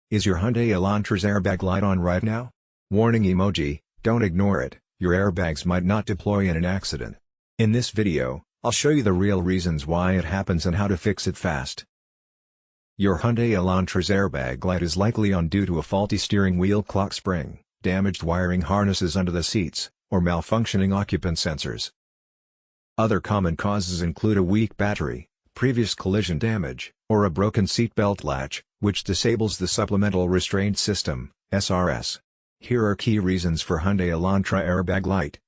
Is your Hyundai Elantra's airbag light on right now? Warning emoji, don't ignore it, your airbags might not deploy in an accident. In this video, I'll show you the real reasons why it happens and how to fix it fast. Your Hyundai Elantra's airbag light is likely on due to a faulty steering wheel clock spring, damaged wiring harnesses under the seats, or malfunctioning occupant sensors. Other common causes include a weak battery, previous collision damage, or a broken seatbelt latch, which disables the Supplemental Restraint System, SRS. Here are key reasons for Hyundai Elantra airbag light.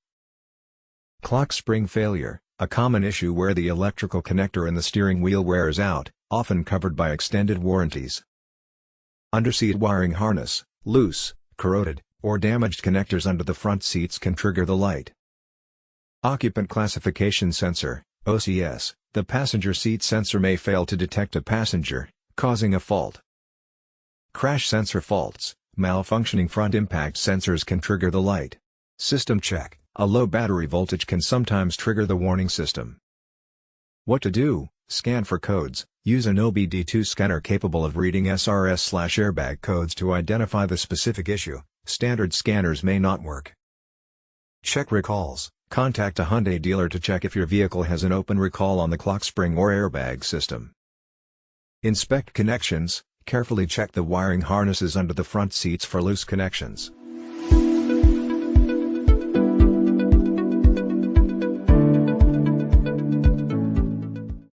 Clock spring failure, a common issue where the electrical connector in the steering wheel wears out, often covered by extended warranties. Underseat wiring harness, loose, corroded, or damaged connectors under the front seats can trigger the light. Occupant classification sensor, OCS, the passenger seat sensor may fail to detect a passenger, causing a fault. Crash sensor faults, malfunctioning front impact sensors can trigger the light. System check, a low battery voltage can sometimes trigger the warning system. What to do? Scan for codes. Use an OBD2 scanner capable of reading SRS/airbag codes to identify the specific issue. Standard scanners may not work. Check recalls. Contact a Hyundai dealer to check if your vehicle has an open recall on the clock spring or airbag system. Inspect connections. Carefully check the wiring harnesses under the front seats for loose connections.